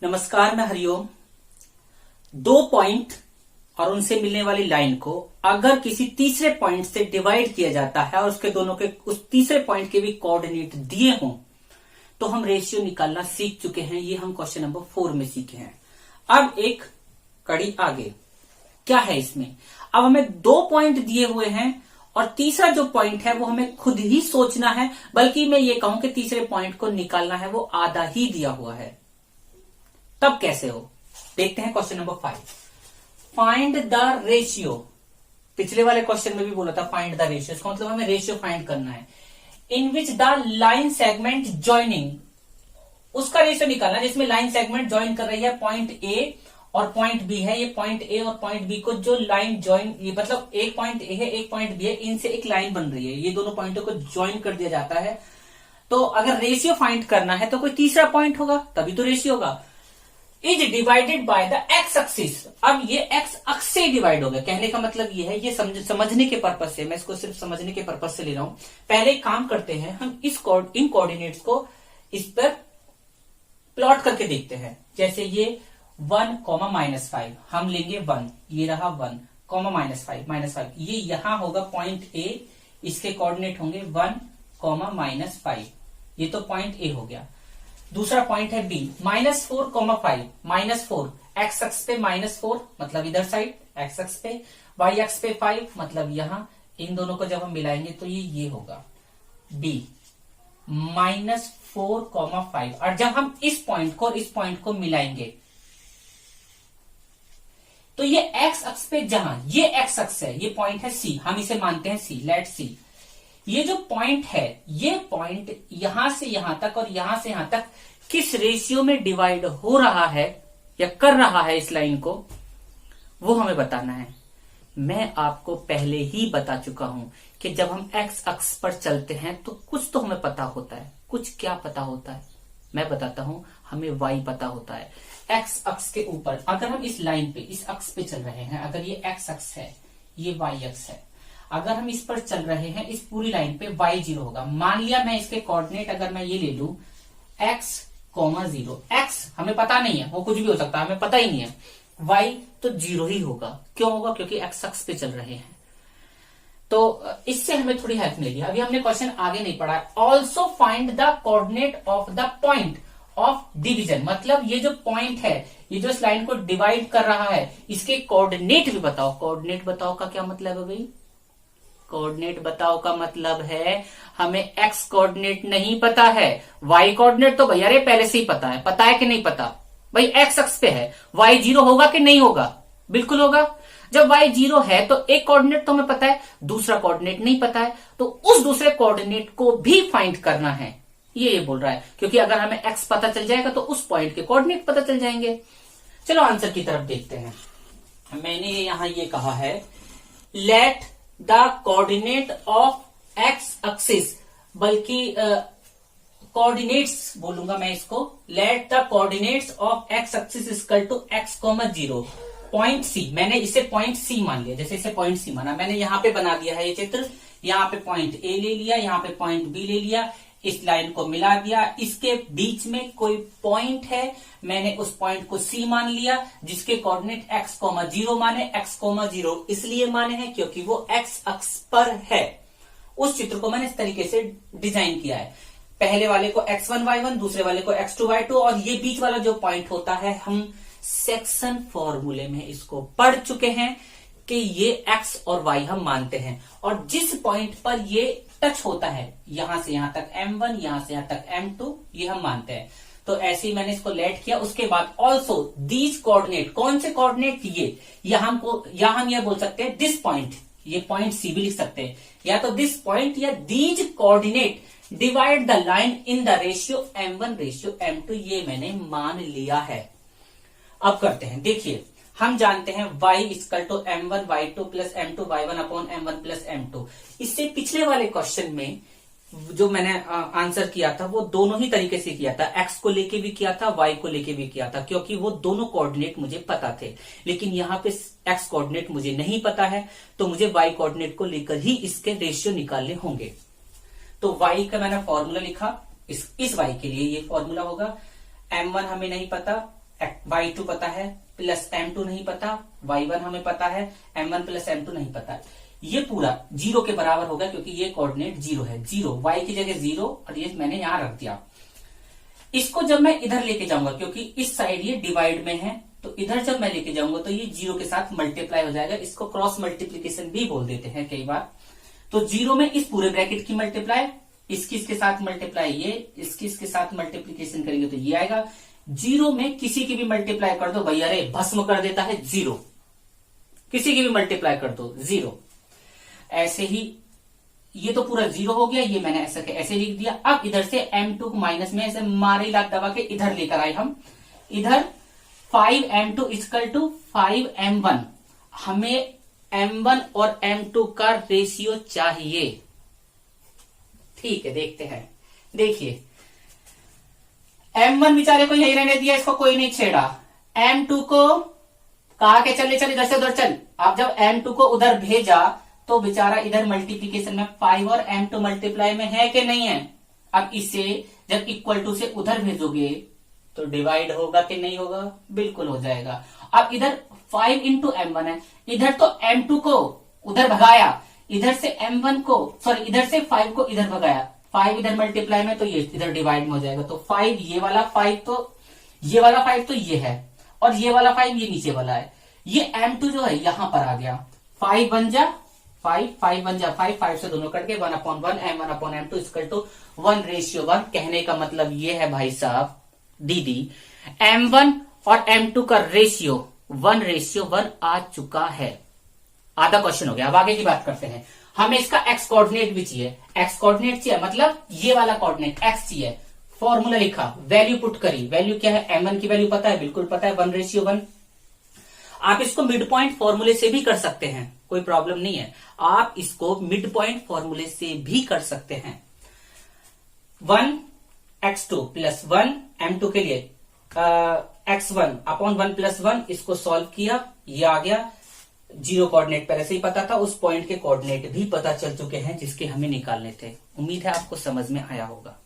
नमस्कार, मैं हरिओम। दो पॉइंट और उनसे मिलने वाली लाइन को अगर किसी तीसरे पॉइंट से डिवाइड किया जाता है और उसके दोनों के उस तीसरे पॉइंट के भी कोऑर्डिनेट दिए हों तो हम रेशियो निकालना सीख चुके हैं। ये हम क्वेश्चन नंबर 4 में सीखे हैं। अब एक कड़ी आगे क्या है इसमें। अब हमें दो पॉइंट दिए हुए हैं और तीसरा जो पॉइंट है वो हमें खुद ही सोचना है, बल्कि मैं ये कहूं कि तीसरे पॉइंट को निकालना है, वो आधा ही दिया हुआ है। तब कैसे हो, देखते हैं question number 5। Find the ratio. पिछले वाले क्वेश्चन में भी बोला था फाइंड द रेशियो, इसका मतलब हमें रेशियो फाइंड करना है। In which the line segment joining, उसका रेशियो निकालना है जिसमें लाइन सेगमेंट ज्वाइन कर रही है पॉइंट ए और पॉइंट बी है। ये पॉइंट ए और पॉइंट बी को जो लाइन ज्वाइन, ये मतलब एक पॉइंट ए है एक पॉइंट बी है, इनसे एक लाइन बन रही है। ये दोनों पॉइंटों को ज्वाइन कर दिया जाता है। तो अगर रेशियो फाइंड करना है तो कोई तीसरा पॉइंट होगा, तभी तो रेशियो होगा। Is divided by the x axis. अब ये एक्स अक्ष से डिवाइड हो गया। कहने का मतलब ये है, ये समझने के पर्पज से, मैं इसको सिर्फ समझने के पर्पज से ले रहा हूं। पहले एक काम करते हैं, हम इन कोऑर्डिनेट्स को इस पर प्लॉट करके देखते हैं। जैसे ये 1, -5 हम लेंगे 1, ये रहा 1, -5, ये यहां होगा पॉइंट ए, इसके कोऑर्डिनेट होंगे 1, -5। ये तो पॉइंट ए हो गया। दूसरा पॉइंट है बी, -4, -5, -4 एक्स अक्ष पे -4 मतलब इधर साइड एक्स अक्ष पे, वाई अक्ष पे 5 मतलब यहां। इन दोनों को जब हम मिलाएंगे तो ये होगा बी, -4, 5। और जब हम इस पॉइंट को मिलाएंगे तो ये एक्स अक्ष पे, जहां ये एक्स अक्ष है, ये पॉइंट है सी, हम इसे मानते हैं सी, लेट सी। ये जो पॉइंट है, ये पॉइंट यहां से यहां तक और यहां से यहां तक किस रेशियो में डिवाइड हो रहा है या कर रहा है इस लाइन को, वो हमें बताना है। मैं आपको पहले ही बता चुका हूं कि जब हम एक्स अक्ष पर चलते हैं तो कुछ तो हमें पता होता है। कुछ क्या पता होता है मैं बताता हूं। हमें वाई पता होता है। एक्स अक्ष के ऊपर अगर हम इस लाइन पे, इस अक्ष पे चल रहे हैं, अगर ये एक्स अक्ष है, ये वाई अक्ष है, अगर हम इस पर चल रहे हैं, इस पूरी लाइन पे y0 होगा। मान लिया मैं इसके कोऑर्डिनेट अगर मैं ये ले लूं x, 0, x हमें पता नहीं है, वो कुछ भी हो सकता है, हमें पता ही नहीं है। y तो 0 ही होगा। क्यों होगा? क्योंकि x अक्ष पे चल रहे हैं। तो इससे हमें थोड़ी हेल्प मिलेगी। अभी हमने क्वेश्चन आगे नहीं पढ़ा है। Also find the coordinate of the point of division, मतलब ये जो पॉइंट है, ये जो इस लाइन को डिवाइड कर रहा है, इसके कोऑर्डिनेट भी बताओ। कोऑर्डिनेट बताओ का क्या मतलब है भाई? कोऑर्डिनेट बताओ का मतलब है हमें एक्स कोऑर्डिनेट नहीं पता है, वाई कोऑर्डिनेट तो भैया रे पहले से ही पता है। पता है कि नहीं पता भाई? एक्स अक्ष पे है, y0 होगा कि नहीं होगा? बिल्कुल होगा। जब y0 है तो एक कोऑर्डिनेट तो हमें पता है, दूसरा कोऑर्डिनेट नहीं पता है, तो उस दूसरे कोऑर्डिनेट को भी फाइंड करना है। ये बोल रहा है, क्योंकि अगर हमें एक्स पता चल जाएगा तो उस पॉइंट के कोऑर्डिनेट पता चल जाएंगे। चलो आंसर की तरफ देखते हैं। मैंने यहां ये कहा है, let the coordinate of x axis, बल्कि कोऑर्डिनेट्स बोलूंगा मैं इसको। Let the coordinates of x axis equal to x, 0 point c. मैंने इसे पॉइंट सी मान लिया। जैसे इसे पॉइंट सी माना, मैंने यहां पे बना दिया है ये चित्र। यहां पे पॉइंट ए ले लिया, यहां पे पॉइंट बी ले लिया, इस लाइन को मिला दिया। इसके बीच में कोई पॉइंट है, मैंने उस पॉइंट को सी मान लिया, जिसके कोऑर्डिनेट x, 0 माने। x, 0 इसलिए माने हैं क्योंकि वो x अक्ष पर है। उस चित्र को मैंने इस तरीके से डिजाइन किया है। पहले वाले को x1, y1, दूसरे वाले को x2, y2, और ये बीच वाला जो पॉइंट होता है, हम सेक्शन फॉर्मूले में इसको पढ़ चुके हैं कि ये x और y हम मानते हैं। और जिस पॉइंट पर ये टच होता है, यहां से यहां तक m1, यहां से यहां तक m2, ये हम मानते हैं। तो ऐसे ही मैंने इसको लेट किया। उसके बाद ऑल्सो दीज कोऑर्डिनेट, कौन से कोऑर्डिनेट? ये, या हम ये बोल सकते हैं दिस पॉइंट, ये पॉइंट सी भी लिख सकते हैं, या तो दिस पॉइंट या these coordinate divide the line in the ratio m1, ratio m2, ये मैंने मान लिया है। अब करते हैं, देखिए हम जानते हैं y equal to m1 y2 plus m2 y1 upon m1 plus m2। इससे पिछले वाले क्वेश्चन में जो मैंने आंसर किया था वो दोनों ही तरीके से किया था। x को लेके भी किया था, y को लेके भी किया था, क्योंकि वो दोनों कोऑर्डिनेट मुझे पता थे। लेकिन यहाँ पे x कोऑर्डिनेट मुझे नहीं पता है, तो मुझे y कोऑर्डिनेट को लेकर ही इसके रेशियो निकालने होंगे। तो y का मैंने फॉर्मूला लिखा, इस y के लिए ये फॉर्मूला होगा। m1 हमें नहीं पता, y2 पता है, प्लस m2 नहीं पता, y1 हमें पता है, m1 प्लस m2 नहीं पता। ये पूरा 0 के बराबर होगा क्योंकि ये कोऑर्डिनेट 0 है, 0 y की जगह 0 और ये मैंने यहां रख दिया। इसको जब मैं इधर लेके जाऊंगा क्योंकि इस साइड ये डिवाइड में है, तो इधर जब मैं लेके जाऊंगा तो ये 0 के साथ मल्टीप्लाई हो जाएगा। इसको क्रॉस मल्टीप्लीकेशन भी बोल देते हैं कई बार। तो 0 में इस पूरे ब्रैकेट की मल्टीप्लाई, इसकी इसके साथ मल्टीप्लाई, ये इसकी इसके साथ मल्टीप्लीकेशन करेंगे तो ये आएगा। 0 में किसी की भी मल्टीप्लाई कर दो भैया, अरे भस्म कर देता है 0, किसी की भी मल्टीप्लाई कर दो 0। ऐसे ही ये तो पूरा 0 हो गया, ये मैंने ऐसे लिख दिया। अब इधर से m2 माइनस में ऐसे मारी लात दबा के इधर लेकर आए हम। इधर 5m2 इक्वल टू 5m1। हमें m1 और m2 का रेशियो चाहिए। ठीक है, देखते हैं। देखिए m1 बेचारे को यही रहने दिया, इसको कोई नहीं छेड़ा। m2 को कहा के चल इधर से उधर चल। अब जब m2 को उधर भेजा तो बेचारा इधर मल्टीप्लीकेशन में 5 और m2 मल्टीप्लाई में है कि नहीं है। अब इसे जब इक्वल टू से उधर भेजोगे तो डिवाइड होगा कि नहीं होगा, बिल्कुल हो जाएगा। अब इधर 5 इंटू m1 है, इधर तो m2 को उधर भगाया, इधर से m1 को सॉरी इधर से 5 को इधर भगाया, 5 इधर मल्टीप्लाई में तो ये इधर डिवाइड में हो जाएगा। तो 5 ये वाला 5 तो ये वाला 5 तो ये है और ये वाला 5 ये नीचे वाला है। ये m2 जो है यहां पर आ गया, 5 बन जा 5, 5 बन जा 5, 5 से दोनों कट के 1/1 m1 upon m2 equal to 1:1। कहने का मतलब ये है भाई साहब दीदी, m1 और m2 का रेशियो 1:1 आ चुका है। आधा क्वेश्चन हो गया। अब आगे की बात करते हैं। हमें इसका x कोऑर्डिनेट भी चाहिए, x कोऑर्डिनेट चाहिए मतलब ये वाला कोऑर्डिनेट x चाहिए। फॉर्मूला लिखा, वैल्यू पुट करी। वैल्यू क्या है, m1 की वैल्यू पता है, बिल्कुल पता है, 1:1। आप इसको मिड पॉइंट फॉर्मूले से भी कर सकते हैं, कोई प्रॉब्लम नहीं है। आप इसको मिड पॉइंट फॉर्मूले से भी कर सकते हैं। 1x2 प्लस 1 m2 के लिए x1 अपॉन 1 प्लस 1, इसको सॉल्व किया, ये आ गया। 0 कोऑर्डिनेट पहले से ही पता था, उस पॉइंट के कोऑर्डिनेट भी पता चल चुके हैं जिसके हमें निकालने थे। उम्मीद है आपको समझ में आया होगा।